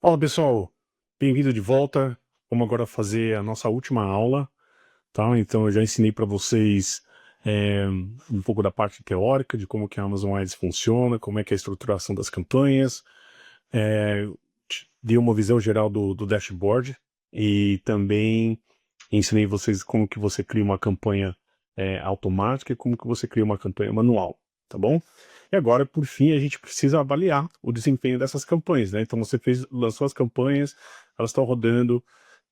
Fala pessoal, bem-vindo de volta. Vamos agora fazer a nossa última aula, tá? Então eu já ensinei para vocês um pouco da parte teórica de como que a Amazon Ads funciona, como é que é a estruturação das campanhas, dei uma visão geral do dashboard e também ensinei vocês como que você cria uma campanha automática e como que você cria uma campanha manual, tá bom? E agora, por fim, a gente precisa avaliar o desempenho dessas campanhas, né? Então você lançou as campanhas, elas estão rodando,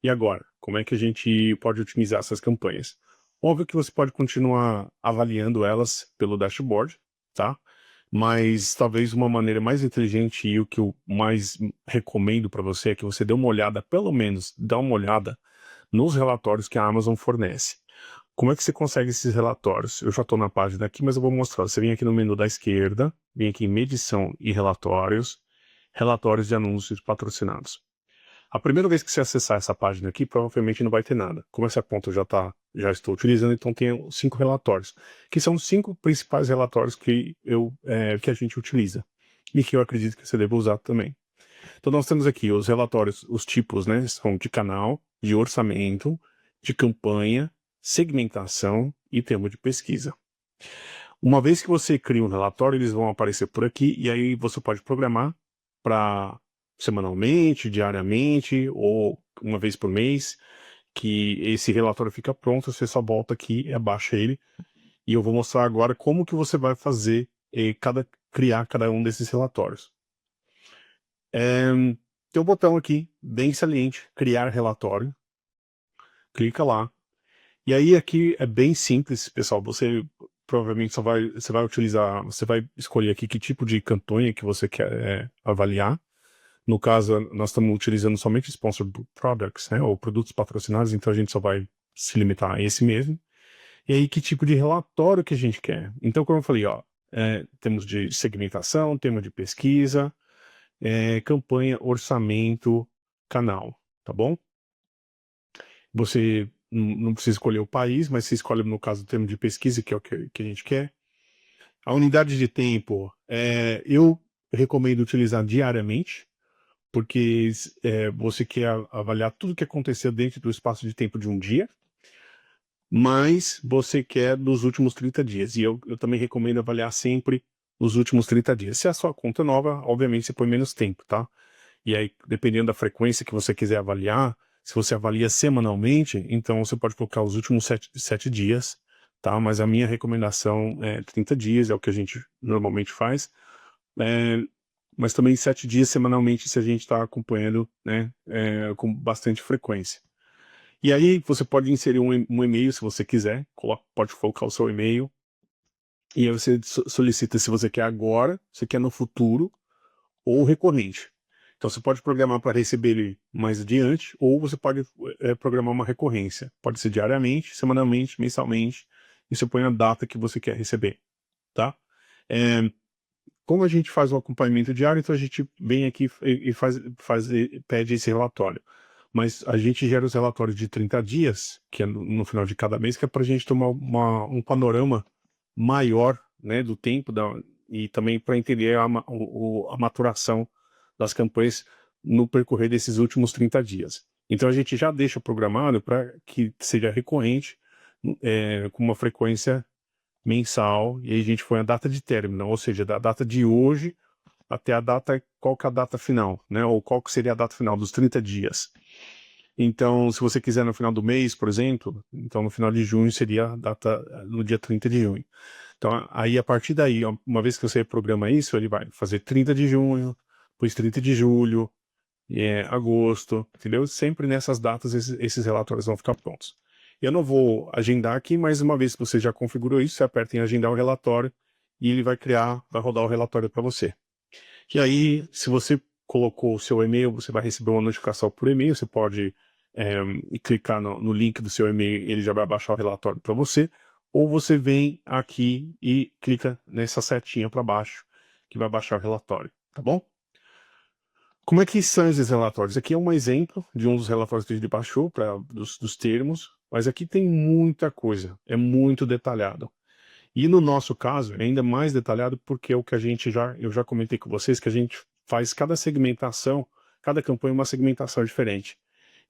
e agora? Como é que a gente pode otimizar essas campanhas? Óbvio que você pode continuar avaliando elas pelo dashboard, tá? Mas talvez uma maneira mais inteligente e o que eu mais recomendo para você é que você dê uma olhada, pelo menos dá uma olhada nos relatórios que a Amazon fornece. Como é que você consegue esses relatórios? Eu já estou na página aqui, mas eu vou mostrar. Você vem aqui no menu da esquerda, vem aqui em medição e relatórios, relatórios de anúncios patrocinados. A primeira vez que você acessar essa página aqui, provavelmente não vai ter nada. Como essa conta eu já estou utilizando, então tem 5 relatórios, que são os 5 principais relatórios que a gente utiliza e que eu acredito que você deva usar também. Então nós temos aqui os relatórios, os tipos, né, são de canal, de orçamento, de campanha, segmentação e termo de pesquisa. Uma vez que você cria um relatório, eles vão aparecer por aqui e aí você pode programar para semanalmente, diariamente ou uma vez por mês, que esse relatório fica pronto, você só volta aqui e abaixa ele. E eu vou mostrar agora como que você vai fazer criar cada um desses relatórios. Tem um botão aqui, bem saliente, criar relatório. Clica lá. E aí aqui é bem simples, pessoal. Você provavelmente você vai escolher aqui que tipo de campanha que você quer avaliar. No caso, nós estamos utilizando somente Sponsored Products, né, ou produtos patrocinados, então a gente só vai se limitar a esse mesmo. E aí, que tipo de relatório que a gente quer? Então, como eu falei, ó, temos de segmentação, tema de pesquisa, campanha, orçamento, canal, tá bom? Você não precisa escolher o país, mas você escolhe, no caso, o termo de pesquisa, que é o que a gente quer. A unidade de tempo, eu recomendo utilizar diariamente, porque você quer avaliar tudo que aconteceu dentro do espaço de tempo de um dia, mas você quer nos últimos 30 dias. E eu também recomendo avaliar sempre os últimos 30 dias. Se é a sua conta nova, obviamente você põe menos tempo, tá? E aí, dependendo da frequência que você quiser avaliar, se você avalia semanalmente, então você pode colocar os últimos 7 dias, tá? Mas a minha recomendação é 30 dias, é o que a gente normalmente faz. É, mas também 7 dias semanalmente se a gente está acompanhando, né, com bastante frequência. E aí você pode inserir um e-mail se você quiser, pode colocar o seu e-mail, e aí você solicita se você quer agora, se quer no futuro, ou recorrente. Então você pode programar para receber ele mais adiante, ou você pode programar uma recorrência. Pode ser diariamente, semanalmente, mensalmente, e você põe a data que você quer receber, tá? É, como a gente faz o acompanhamento diário, então a gente vem aqui e pede esse relatório. Mas a gente gera os relatórios de 30 dias, que é no final de cada mês, que é para a gente tomar um panorama maior, né, do tempo e também para entender a maturação das campanhas no percorrer desses últimos 30 dias. Então a gente já deixa programado para que seja recorrente, com uma frequência mensal, e aí a gente põe a data de término, ou seja, da data de hoje até a data, qual que é a data final, né? Ou qual que seria a data final dos 30 dias. Então, se você quiser no final do mês, por exemplo, então no final de junho seria a data no dia 30 de junho. Então, aí a partir daí, uma vez que você programa isso, ele vai fazer 30 de junho, depois 30 de julho, agosto, entendeu? Sempre nessas datas esses relatórios vão ficar prontos. Eu não vou agendar aqui, mas uma vez que você já configurou isso, você aperta em agendar o relatório e ele vai rodar o relatório para você. E aí, se você colocou o seu e-mail, você vai receber uma notificação por e-mail, você pode clicar no link do seu e-mail, ele já vai baixar o relatório para você, ou você vem aqui e clica nessa setinha para baixo, que vai baixar o relatório, tá bom? Como é que são esses relatórios? Aqui é um exemplo de um dos relatórios que a gente baixou dos termos, mas aqui tem muita coisa, é muito detalhado. E no nosso caso, é ainda mais detalhado porque é o que eu já comentei com vocês, que a gente faz cada segmentação cada campanha é uma segmentação diferente.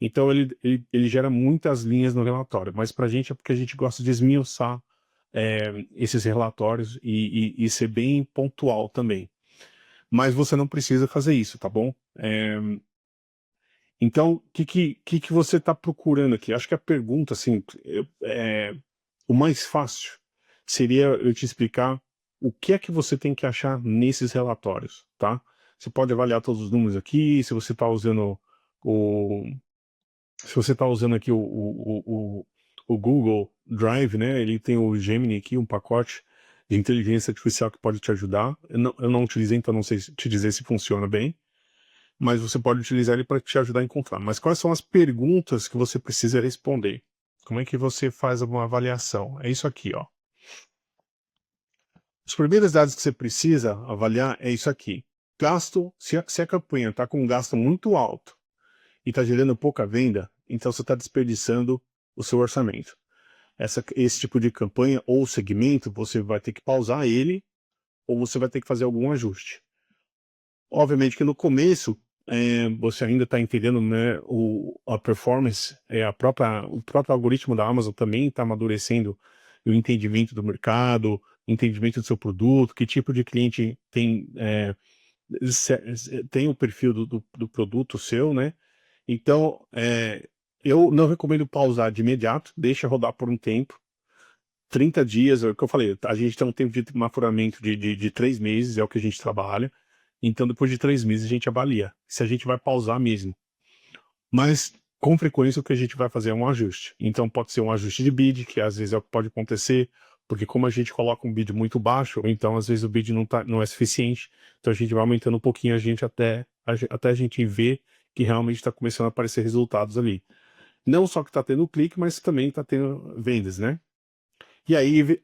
Então ele gera muitas linhas no relatório, mas para a gente é porque a gente gosta de esmiuçar esses relatórios e ser bem pontual também. Mas você não precisa fazer isso, tá bom? Então, o que você está procurando aqui? Acho que a pergunta, assim, o mais fácil seria eu te explicar o que é que você tem que achar nesses relatórios, tá? Você pode avaliar todos os números aqui, se você está usando o, se você está usando aqui o Google Drive, né? Ele tem o Gemini aqui, um pacote de inteligência artificial que pode te ajudar. Eu não utilizei, então não sei te dizer se funciona bem, mas você pode utilizar ele para te ajudar a encontrar. Mas quais são as perguntas que você precisa responder? Como é que você faz uma avaliação? É isso aqui, ó. Os primeiros dados que você precisa avaliar é isso aqui. Gasto, se a campanha está com um gasto muito alto e está gerando pouca venda, então você está desperdiçando o seu orçamento. Esse tipo de campanha ou segmento, você vai ter que pausar ele ou você vai ter que fazer algum ajuste. Obviamente que no começo você ainda está entendendo, né, a performance, o próprio algoritmo da Amazon também está amadurecendo o entendimento do mercado, entendimento do seu produto, que tipo de cliente tem o perfil do produto seu, né? Então, eu não recomendo pausar de imediato, deixa rodar por um tempo, 30 dias, é o que eu falei, a gente tem um tempo de maturamento de 3 meses, é o que a gente trabalha. Então, depois de 3 meses, a gente avalia se a gente vai pausar mesmo. Mas, com frequência, o que a gente vai fazer é um ajuste. Então, pode ser um ajuste de bid, que às vezes é o que pode acontecer, porque como a gente coloca um bid muito baixo, então às vezes o bid não é suficiente, então a gente vai aumentando um pouquinho até a gente ver que realmente está começando a aparecer resultados ali. Não só que está tendo clique, mas também está tendo vendas, né? E aí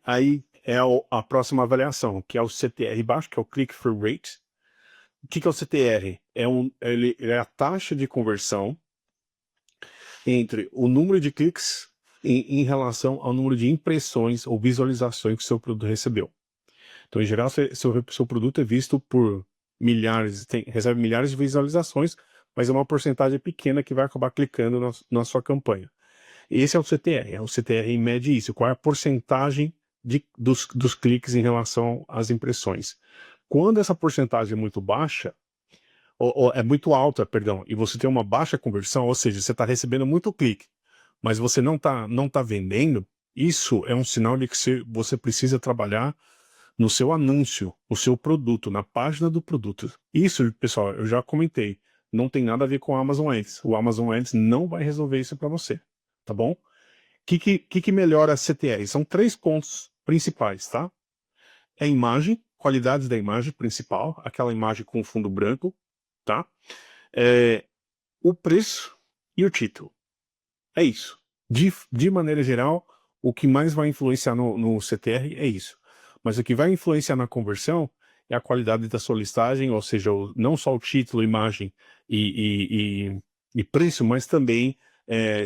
é a próxima avaliação, que é o CTR baixo, que é o Click-Through Rate. O que é o CTR? Ele é a taxa de conversão entre o número de cliques em relação ao número de impressões ou visualizações que o seu produto recebeu. Então, em geral, seu produto é visto por milhares, recebe milhares de visualizações, mas é uma porcentagem pequena que vai acabar clicando na sua campanha. Esse é o CTR. O CTR mede isso. Qual é a porcentagem dos cliques em relação às impressões? Quando essa porcentagem é muito baixa, ou é muito alta, perdão, e você tem uma baixa conversão, ou seja, você está recebendo muito clique, mas você não tá vendendo, isso é um sinal de que você precisa trabalhar no seu anúncio, o seu produto, na página do produto. Isso, pessoal, eu já comentei, não tem nada a ver com o Amazon Ads. O Amazon Ads não vai resolver isso para você, tá bom? O que melhora a CTR? São 3 pontos principais, tá? É a imagem, qualidades da imagem principal, aquela imagem com fundo branco, tá? O preço e o título. É isso. De maneira geral, o que mais vai influenciar no CTR é isso. Mas o que vai influenciar na conversão é a qualidade da sua listagem, ou seja, não só o título, imagem e preço, mas também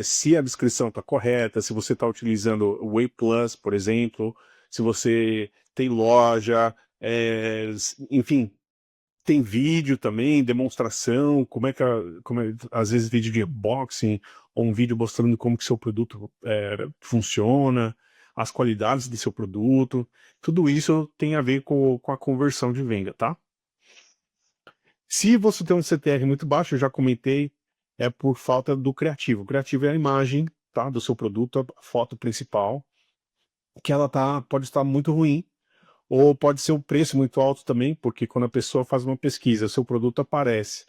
se a descrição está correta, se você está utilizando o Way Plus, por exemplo, se você tem loja, enfim, tem vídeo também, demonstração, às vezes vídeo de unboxing, ou um vídeo mostrando como que seu produto funciona, as qualidades de seu produto, tudo isso tem a ver com a conversão de venda, tá? Se você tem um CTR muito baixo, eu já comentei, é por falta do criativo. O criativo é a imagem, tá, do seu produto, a foto principal, que ela pode estar muito ruim, ou pode ser um preço muito alto também, porque quando a pessoa faz uma pesquisa, seu produto aparece.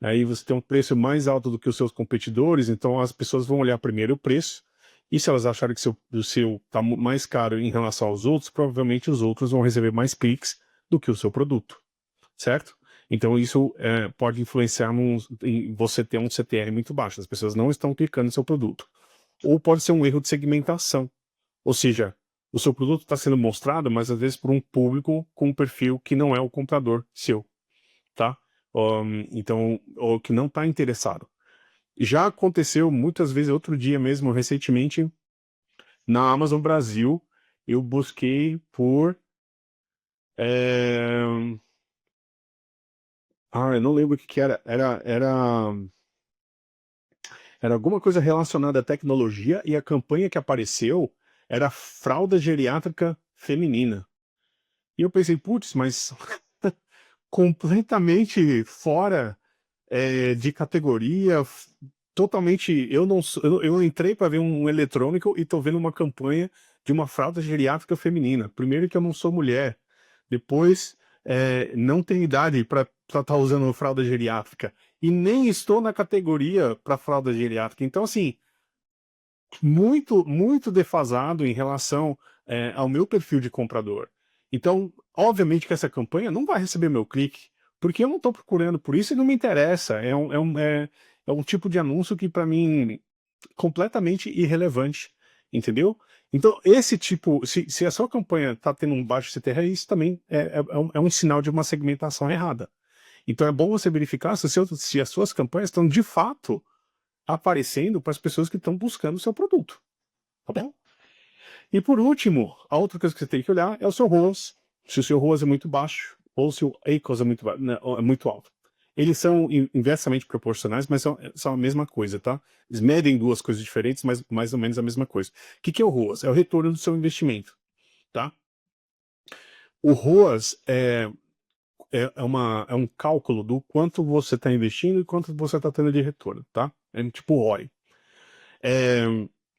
Aí você tem um preço mais alto do que os seus competidores, então as pessoas vão olhar primeiro o preço, e se elas acharem que o seu está mais caro em relação aos outros, provavelmente os outros vão receber mais cliques do que o seu produto, certo? Então isso pode influenciar em você ter um CTR muito baixo, as pessoas não estão clicando no seu produto. Ou pode ser um erro de segmentação, ou seja, o seu produto está sendo mostrado, mas às vezes por um público com um perfil que não é o comprador seu, tá? Então, ou que não está interessado. Já aconteceu muitas vezes, outro dia mesmo, recentemente, na Amazon Brasil, eu busquei por Eu não lembro o que que era. Era alguma coisa relacionada à tecnologia e a campanha que apareceu era fralda geriátrica feminina. E eu pensei, putz, mas completamente fora de categoria, totalmente. Eu não sou- eu entrei para ver um eletrônico e tô vendo uma campanha de uma fralda geriátrica feminina. Primeiro que eu não sou mulher, depois não tenho idade para estar usando fralda geriátrica e nem estou na categoria para fralda geriátrica. Então assim, muito defasado em relação ao meu perfil de comprador. Então, obviamente que essa campanha não vai receber meu clique, porque eu não estou procurando por isso e não me interessa. É um tipo de anúncio que, para mim, completamente irrelevante, entendeu? Então, esse tipo, se a sua campanha está tendo um baixo CTR, isso também é um sinal de uma segmentação errada. Então, é bom você verificar se as suas campanhas estão, de fato, aparecendo para as pessoas que estão buscando o seu produto. Tá bom? E por último, a outra coisa que você tem que olhar é o seu ROAS. Se o seu ROAS é muito baixo ou se o ACoS é é muito alto. Eles são inversamente proporcionais, mas são a mesma coisa, tá? Eles medem duas coisas diferentes, mas mais ou menos a mesma coisa. O que é o ROAS? É o retorno do seu investimento, tá? O ROAS é um cálculo do quanto você está investindo e quanto você está tendo de retorno, tá? É tipo ROI. É,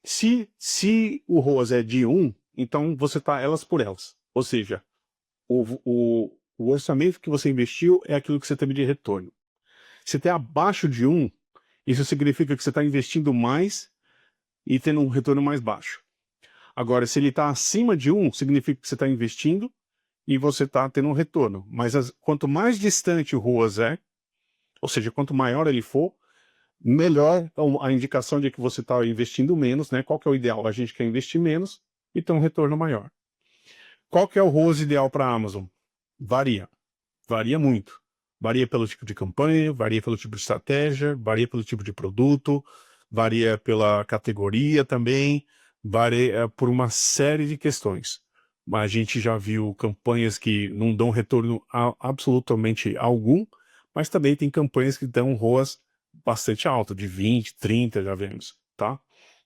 se o ROAS é de 1, então você está elas por elas. Ou seja, o orçamento que você investiu é aquilo que você teve de retorno. Se está abaixo de 1, isso significa que você está investindo mais e tendo um retorno mais baixo. Agora, se ele está acima de 1, significa que você está investindo e você está tendo um retorno. Mas quanto mais distante o ROAS é, ou seja, quanto maior ele for, melhor a indicação de que você está investindo menos, né? Qual que é o ideal? A gente quer investir menos e ter um retorno maior. Qual que é o ROAS ideal para a Amazon? Varia. Varia muito. Varia pelo tipo de campanha, varia pelo tipo de estratégia, varia pelo tipo de produto, varia pela categoria também, varia por uma série de questões. Mas a gente já viu campanhas que não dão retorno absolutamente algum, mas também tem campanhas que dão ROAS bastante alto, de 20, 30, já vemos, tá?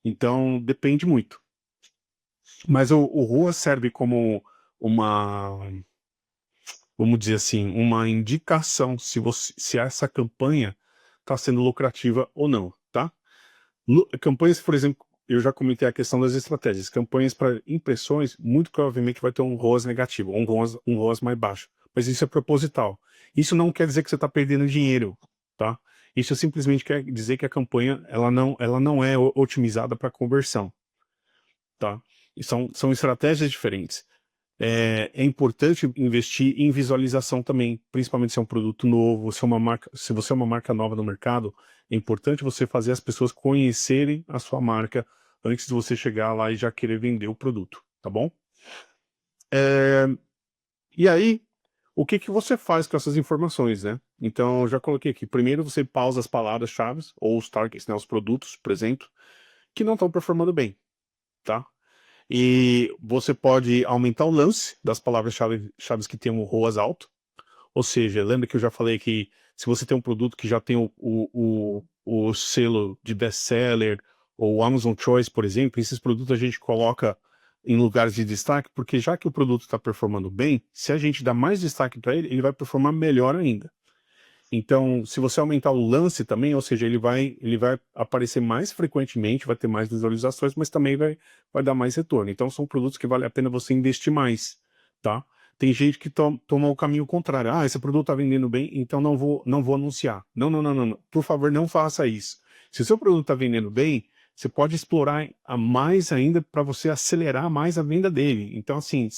Então, depende muito. Mas o ROAS serve como uma, vamos dizer assim, uma indicação se essa campanha está sendo lucrativa ou não, tá? Campanhas, por exemplo, eu já comentei a questão das estratégias. Campanhas para impressões, muito provavelmente vai ter um ROAS negativo, um ROAS mais baixo. Mas isso é proposital. Isso não quer dizer que você está perdendo dinheiro, tá? Isso simplesmente quer dizer que a campanha ela não é otimizada para conversão, tá? E são estratégias diferentes. É importante investir em visualização também, principalmente se é um produto novo, se você é uma marca nova no mercado, é importante você fazer as pessoas conhecerem a sua marca antes de você chegar lá e já querer vender o produto, tá bom? E aí, o que que você faz com essas informações, né? Então, eu já coloquei aqui. Primeiro, você pausa as palavras-chave ou os targets, né, os produtos, por exemplo, que não estão performando bem, tá? E você pode aumentar o lance das palavras-chave que tem um ROAS alto. Ou seja, lembra que eu já falei que se você tem um produto que já tem o selo de best-seller, ou Amazon Choice, por exemplo, esses produtos a gente coloca em lugares de destaque, porque já que o produto está performando bem, se a gente dá mais destaque para ele, ele vai performar melhor ainda. Então, se você aumentar o lance também, ou seja, ele vai aparecer mais frequentemente, vai ter mais visualizações, mas também vai dar mais retorno. Então, são produtos que vale a pena você investir mais, tá? Tem gente que toma o caminho contrário. Ah, esse produto está vendendo bem, então não vou anunciar. Não. Por favor, não faça isso. Se o seu produto está vendendo bem, você pode explorar a mais ainda para você acelerar mais a venda dele. Então, assim,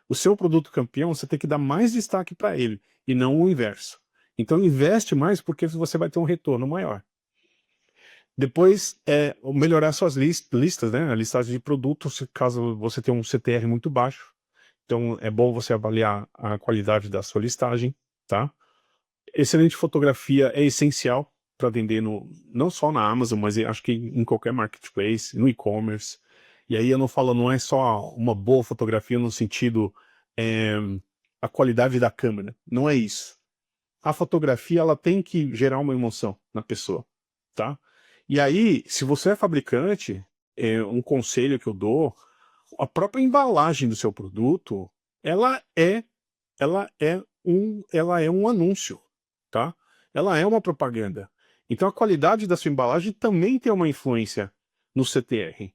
o seu produto campeão, você tem que dar mais destaque para ele, e não o inverso. Então investe mais porque você vai ter um retorno maior. Depois, melhorar suas listas, né? A listagem de produtos, caso você tenha um CTR muito baixo. Então é bom você avaliar a qualidade da sua listagem, tá? Excelente fotografia é essencial para vender não só na Amazon, mas acho que em qualquer marketplace, no e-commerce. E aí eu não falo, não é só uma boa fotografia no sentido a qualidade da câmera. Não é isso. a fotografia ela tem que gerar uma emoção na pessoa, tá? E aí, se você é fabricante, um conselho que eu dou, a própria embalagem do seu produto, ela é, ela é um anúncio, tá? Ela é uma propaganda. Então a qualidade da sua embalagem também tem uma influência no CTR.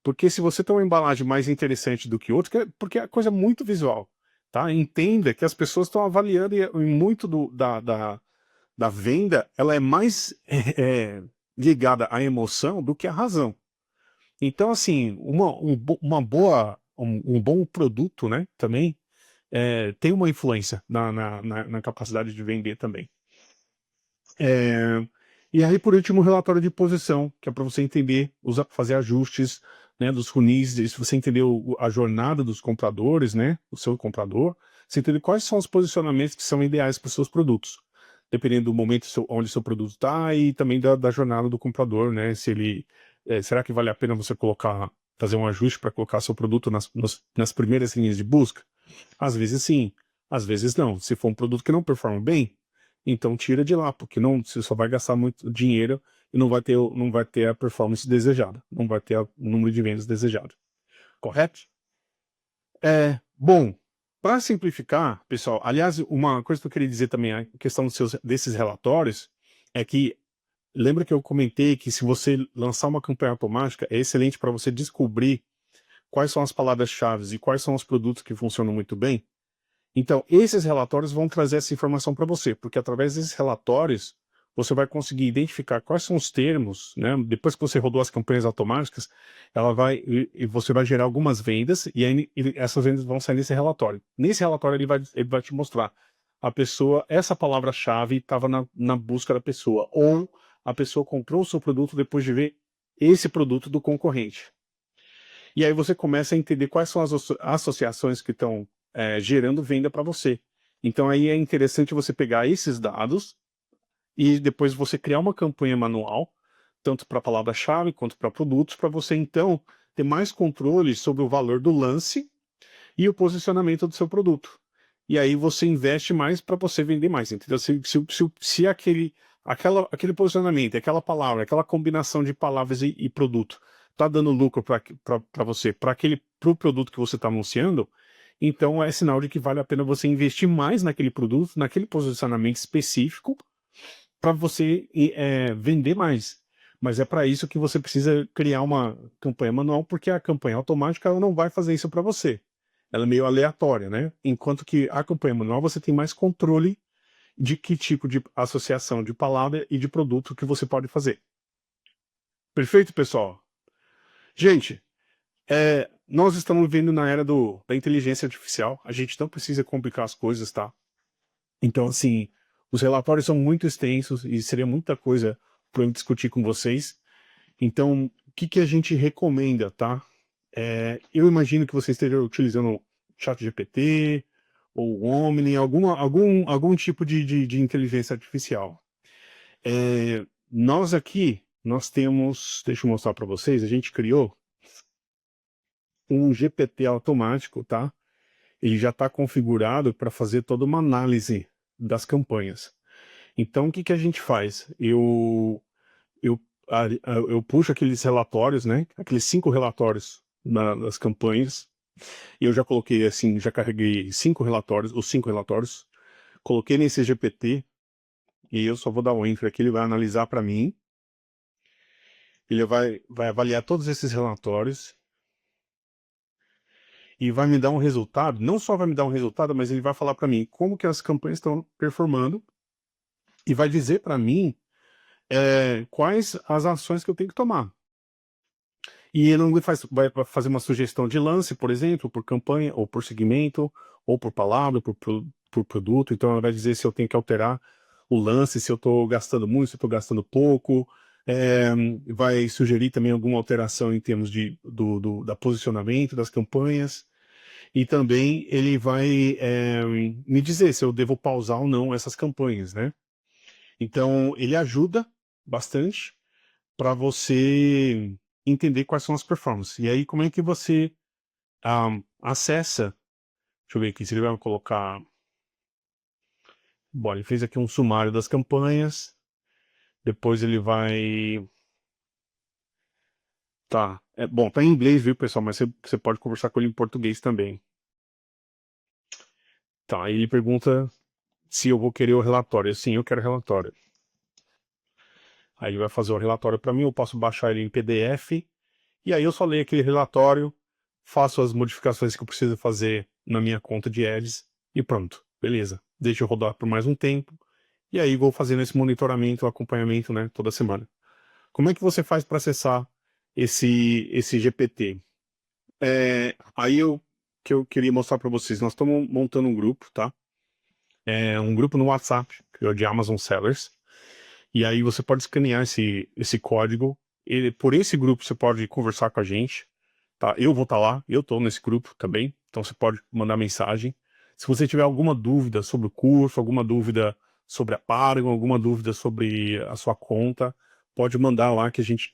Porque se você tem uma embalagem mais interessante do que outra, porque é coisa muito visual, tá? Entenda que as pessoas estão avaliando e muito da venda, ela é mais ligada à emoção do que à razão. Então, assim, um bom produto, né, também, tem uma influência na capacidade de vender também. E aí, por último, o relatório de posição, que é para você entender, fazer ajustes, né, dos funis, se você entender a jornada dos compradores, né, o seu comprador, você entender quais são os posicionamentos que são ideais para os seus produtos, dependendo do momento onde o seu produto está e também da jornada do comprador, né, se ele, será que vale a pena você fazer um ajuste para colocar seu produto nas primeiras linhas de busca? Às vezes sim, às vezes não. Se for um produto que não performa bem, então tira de lá, porque não, você só vai gastar muito dinheiro e não vai ter a performance desejada, não vai ter o número de vendas desejado. Correto? Bom, para simplificar, pessoal, aliás, uma coisa que eu queria dizer também, a questão desses relatórios, é que lembra que eu comentei que se você lançar uma campanha automática, é excelente para você descobrir quais são as palavras-chave e quais são os produtos que funcionam muito bem? Então, esses relatórios vão trazer essa informação para você, porque através desses relatórios, você vai conseguir identificar quais são os termos, né? Depois que você rodou as campanhas automáticas, e você vai gerar algumas vendas, e aí essas vendas vão sair nesse relatório. Nesse relatório, ele vai te mostrar a pessoa, essa palavra-chave estava na busca da pessoa, ou a pessoa comprou o seu produto depois de ver esse produto do concorrente. E aí você começa a entender quais são as associações que estão gerando venda para você. Então aí é interessante você pegar esses dados e depois você criar uma campanha manual, tanto para palavra-chave quanto para produtos, para você então ter mais controle sobre o valor do lance e o posicionamento do seu produto. E aí você investe mais para você vender mais, entendeu? Se aquele posicionamento, aquela palavra, aquela combinação de palavras e produto tá dando lucro para você, para o produto que você está anunciando, então é sinal de que vale a pena você investir mais naquele produto, naquele posicionamento específico, para você vender mais. Mas é para isso que você precisa criar uma campanha manual, porque a campanha automática ela não vai fazer isso para você. Ela é meio aleatória, né? Enquanto que a campanha manual você tem mais controle de que tipo de associação de palavra e de produto que você pode fazer. Perfeito, pessoal? Gente, nós estamos vivendo na era da inteligência artificial. A gente não precisa complicar as coisas, tá? Então, assim, os relatórios são muito extensos e seria muita coisa para eu discutir com vocês. Então, o que a gente recomenda, tá? Eu imagino que você esteja utilizando o ChatGPT ou o Omni, algum tipo de inteligência artificial. Nós aqui, nós temos, deixa eu mostrar para vocês, a gente criou um GPT automático, tá? Ele já está configurado para fazer toda uma análise das campanhas. Então, o que a gente faz? Eu, eu puxo aqueles relatórios, né? Aqueles 5 relatórios das campanhas. E eu já coloquei assim, já carreguei 5 relatórios, os 5 relatórios. Coloquei nesse GPT e eu só vou dar o enter aqui, ele vai analisar para mim. Ele vai avaliar todos esses relatórios e vai me dar um resultado. Não só vai me dar um resultado, mas ele vai falar para mim como que as campanhas estão performando e vai dizer para mim quais as ações que eu tenho que tomar. E ele não vai fazer uma sugestão de lance, por exemplo, por campanha, ou por segmento, ou por palavra, por produto. Então ela vai dizer se eu tenho que alterar o lance, se eu estou gastando muito, se eu estou gastando pouco. Vai sugerir também alguma alteração em termos da posicionamento das campanhas. E também ele vai me dizer se eu devo pausar ou não essas campanhas, né? Então ele ajuda bastante para você entender quais são as performances. E aí, como é que você acessa? Deixa eu ver aqui, se ele vai colocar Bom, ele fez aqui um sumário das campanhas. Depois ele vai... Tá. Bom, tá em inglês, viu, pessoal? Mas você pode conversar com ele em português também. Tá, aí ele pergunta se eu vou querer o relatório. Sim, eu quero relatório. Aí ele vai fazer o relatório para mim, eu posso baixar ele em PDF. E aí eu só leio aquele relatório, faço as modificações que eu preciso fazer na minha conta de Ads e pronto. Beleza. Deixo eu rodar por mais um tempo. E aí vou fazendo esse monitoramento, acompanhamento, né, toda semana. Como é que você faz para acessar esse GPT? Aí que eu queria mostrar para vocês, nós estamos montando um grupo, tá? É um grupo no WhatsApp, que é o de Amazon Sellers. E aí você pode escanear esse código. Por esse grupo você pode conversar com a gente, tá? Eu vou estar lá, eu estou nesse grupo também, então você pode mandar mensagem. Se você tiver alguma dúvida sobre o curso, alguma dúvida sobre a Paragon, alguma dúvida sobre a sua conta, pode mandar lá que a gente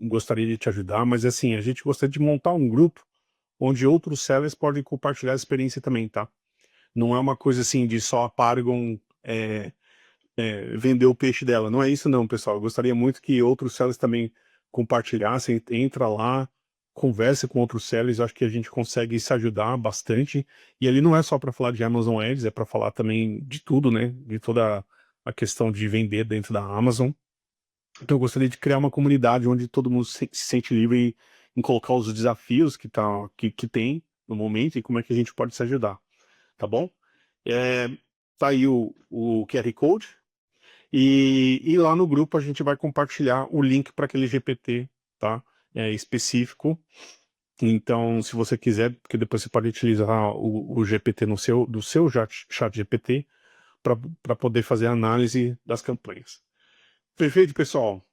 gostaria de te ajudar. Mas assim, a gente gostaria de montar um grupo onde outros sellers podem compartilhar a experiência também, tá? Não é uma coisa assim de só a Paragon vender o peixe dela. Não é isso não, pessoal. Eu gostaria muito que outros sellers também compartilhassem. Entra lá, converse com outros sellers. Acho que a gente consegue se ajudar bastante. E ali não é só para falar de Amazon Ads, é para falar também de tudo, né? De toda a questão de vender dentro da Amazon. Então eu gostaria de criar uma comunidade onde todo mundo se sente livre em colocar os desafios que tem no momento e como é que a gente pode se ajudar, tá bom? Tá aí o QR Code. E lá no grupo a gente vai compartilhar o link para aquele GPT, tá? Específico. Então, se você quiser, porque depois você pode utilizar o GPT do seu chat GPT para poder fazer a análise das campanhas. Perfeito, pessoal?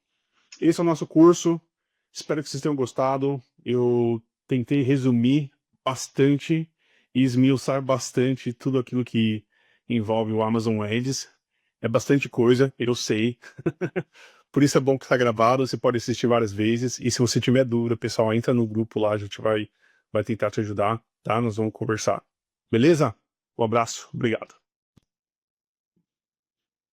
Esse é o nosso curso. Espero que vocês tenham gostado. Eu tentei resumir bastante e esmiuçar bastante tudo aquilo que envolve o Amazon Ads. É bastante coisa, eu sei. Por isso é bom que está gravado, você pode assistir várias vezes. E se você tiver dúvida, pessoal, entra no grupo lá, a gente vai tentar te ajudar, tá? Nós vamos conversar. Beleza? Um abraço, obrigado.